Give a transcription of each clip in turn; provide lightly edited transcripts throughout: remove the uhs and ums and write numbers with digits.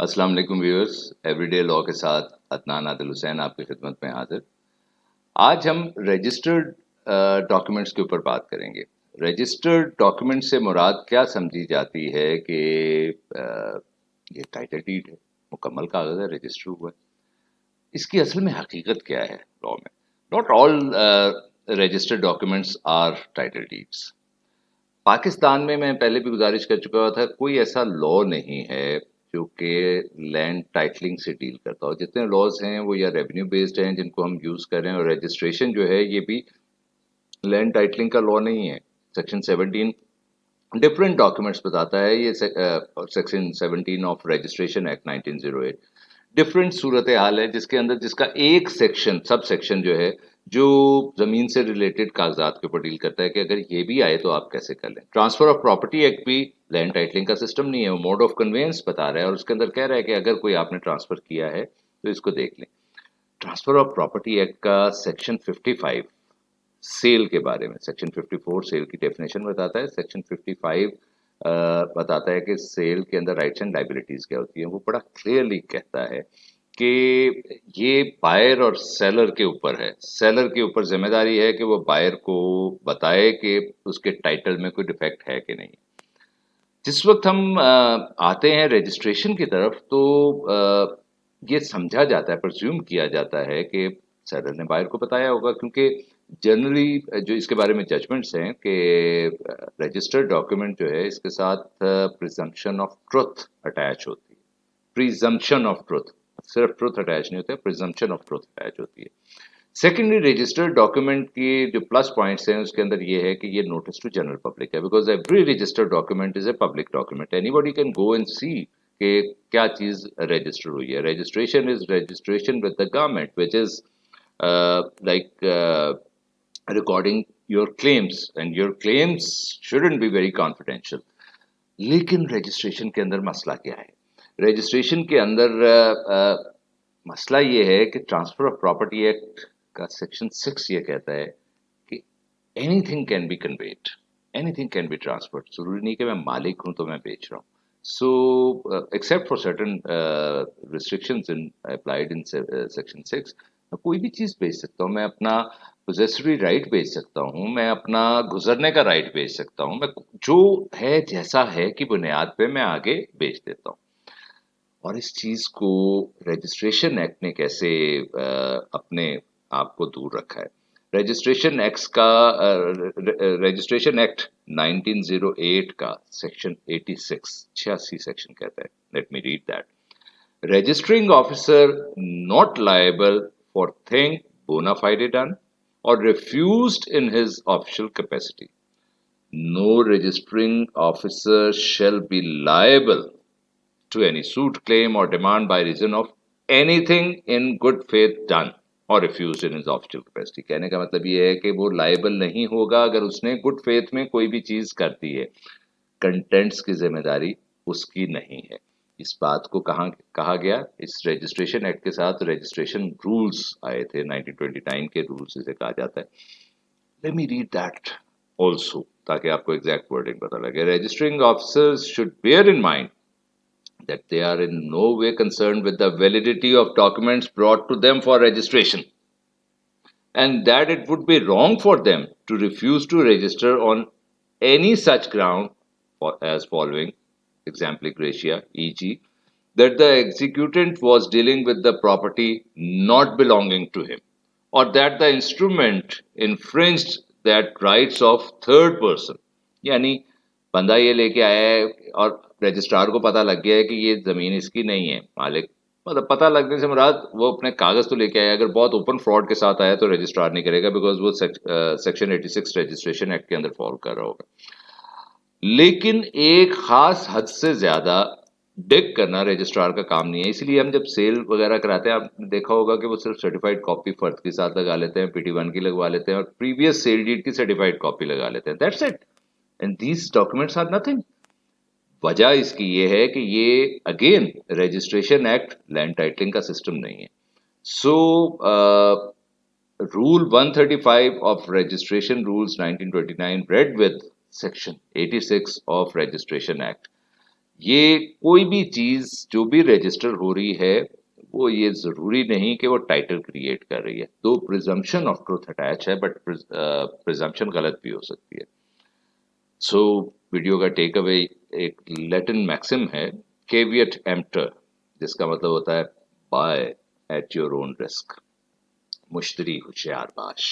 अस्सलाम वालेकुम viewers. Everyday law के साथ अदनान आदिल हुसैन आपकी खिदमत में हाजिर। आज हम रजिस्टर्ड डॉक्यूमेंट्स के ऊपर बात करेंगे। रजिस्टर्ड डॉक्यूमेंट से मुराद क्या समझी जाती है कि ये टाइटल डीड है, मुकम्मल कागज है, रजिस्टर हुआ है। इसकी असल में हकीकत क्या है लॉ में? Not all registered documents are title deeds. Pakistan में मैं पहले भी गुजारिश कर चुका था, कोई ऐसा लॉ नहीं है जो कि लैंड टाइटलिंग से डील करता हो। जितने लॉज हैं वो या रेवेन्यू बेस्ड हैं जिनको हम यूज कर रहे हैं, और रजिस्ट्रेशन जो है ये भी लैंड टाइटलिंग का लॉ नहीं है। सेक्शन 17 डिफरेंट डॉक्यूमेंट्स बताता है। ये section 17 of registration act 1908 different सूरत हाल है, जिसके अंदर जिसका एक सेक्शन सब सेक्शन जो है जो जमीन से रिलेटेड कागजात के ऊपर डील करता है कि अगर ये भी आए तो आप कैसे कर लें। ट्रांसफर ऑफ प्रॉपर्टी एक्ट भी लैंड टाइटलिंग का सिस्टम नहीं है, वो मोड ऑफ कन्वेंस बता रहा है, और उसके अंदर कह रहा है कि अगर कोई आपने ट्रांसफर किया है तो इसको देख लें। ट्रांसफर ऑफ प्रॉपर्टी एक्ट का सेक्शन 55 सेल के बारे में, सेक्शन 54 सेल की डेफिनेशन बताता है, सेक्शन 55 बताता है कि सेल के अंदर राइट्स एंड लाइबिलिटीज क्या होती हैं। वो बड़ा क्लियरली कहता है कि ये बायर और सेलर के ऊपर है। सेलर के ऊपर जिम्मेदारी है कि वो बायर को बताए कि उसके टाइटल में कोई डिफेक्ट है कि नहीं। जिस वक्त हम आते हैं रजिस्ट्रेशन की तरफ, तो ये समझा जाता है, प्रज्यूम किया जाता है कि सेलर ने बायर को बताया होगा, क्योंकि जनरली जो इसके बारे में जजमेंट्स हैं कि रजिस्टर्ड डॉक्यूमेंट जो है इसके साथ प्रिजम्पशन ऑफ ट्रुथ अटैच होती है। प्रिजम्पशन ऑफ ट्रुथ, सिर्फ ट्रुथ अटैच नहीं होता है, प्रिजम्पशन ऑफ ट्रुथ अटैच होती है। सेकेंडली, रजिस्टर्ड डॉक्यूमेंट की जो प्लस पॉइंट्स हैं उसके अंदर ये है कि ये नोटिस टू जनरल पब्लिक है, because every registered document is a public document, anybody can go and see कि क्या चीज रजिस्टर हुई है। Registration is registration with the government which is like recording your claims, and your claims shouldn't be very confidential। लेकिन registration के अंदर मसला क्या है? रजिस्ट्रेशन के अंदर मसला ये है कि ट्रांसफर ऑफ प्रॉपर्टी एक्ट का सेक्शन 6 ये कहता है कि anything can be conveyed, anything can be transferred. जरूरी नहीं कि मैं मालिक हूं तो मैं बेच रहा हूँ। So except for certain restrictions in applied in section 6, मैं कोई भी चीज बेच सकता हूँ। मैं अपना पोजेसरी राइट बेच सकता हूँ, मैं अपना गुजरने का राइट बेच सकता हूँ, मैं जो है जैसा है की बुनियाद पे मैं आगे बेच देता हूँ। और इस चीज को रजिस्ट्रेशन एक्ट ने कैसे अपने आप को दूर रखा है? रजिस्ट्रेशन एक्ट का रजिस्ट्रेशन एक्ट 1908 का सेक्शन 86 सेक्शन कहता है, let me read that. Registering officer not liable for thing बोना फाइडे डन और refused in his official capacity. No registering officer shall be liable to any suit, claim, or demand by reason of anything in good faith done or refused in his official capacity। कहने का मतलब ये है कि वो liable नहीं होगा अगर उसने गुड फेथ में कोई भी चीज कर दी है। कंटेंट्स की जिम्मेदारी उसकी नहीं है। इस बात को कहा गया? इस रजिस्ट्रेशन एक्ट के साथ रजिस्ट्रेशन रूल्स आए थे, 1929 के रूल्स इसे कहा जाता है। Let me read that also, ताकि आपको एग्जैक्ट वर्डिंग पता लगे। Registering officers should bear in mind that they are in no way concerned with the validity of documents brought to them for registration, and that it would be wrong for them to refuse to register on any such ground as following exempli gratia, e.g., that the executant was dealing with the property not belonging to him, or that the instrument infringed that rights of third person। यानी बंदा ये लेके आया है और registrar को पता लग गया है कि ये जमीन इसकी नहीं है, मालिक मतलब पता लगने से मुराद वो अपने कागज तो लेके आया। अगर बहुत ओपन फ्रॉड के साथ आया तो रजिस्ट्रार नहीं करेगा, बिकॉज वो सेक्शन 86 रजिस्ट्रेशन एक्ट के अंदर फॉल कर रहा होगा। लेकिन एक खास हद से ज्यादा डिग करना रजिस्ट्रार का काम नहीं है। इसलिए हम जब सेल वगैरह कराते हैं, आपने देखा होगा कि वो सिर्फ सर्टिफाइड कॉपी फर्द के साथ लगा लेते हैं, PT1 की लगवा लेते हैं, और प्रीवियस सेल डीड की सर्टिफाइड कॉपी लगा लेते हैं। That's it, and these documents are nothing. वजह इसकी ये है कि ये again registration act land titling का सिस्टम नहीं है। So rule 135 of registration rules 1929 read with section 86 of registration act, ये कोई भी चीज जो भी रजिस्टर हो रही है वो ये जरूरी नहीं कि वो टाइटल क्रिएट कर रही है, तो प्रिजम्पशन ऑफ ट्रुथ अटैच है, बट प्रिजम्पशन गलत भी हो सकती है। सो वीडियो का टेक अवे एक लैटिन मैक्सिम है, केवियट एम्प्टर, जिसका मतलब होता है buy at your own risk, मुश्तरी होशियार बाश।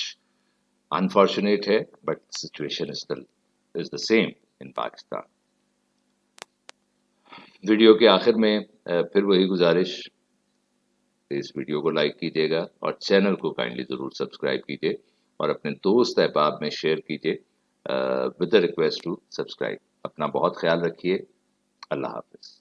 अनफॉर्चुनेट है but situation is the same in Pakistan. Video के आखिर में फिर वही गुजारिश, इस वीडियो को लाइक कीजिएगा और चैनल को काइंडली ज़रूर सब्सक्राइब कीजिए और अपने दोस्त अहबाब में शेयर कीजिए with the request to subscribe. अपना बहुत ख्याल रखिए। अल्लाह हाफिज़।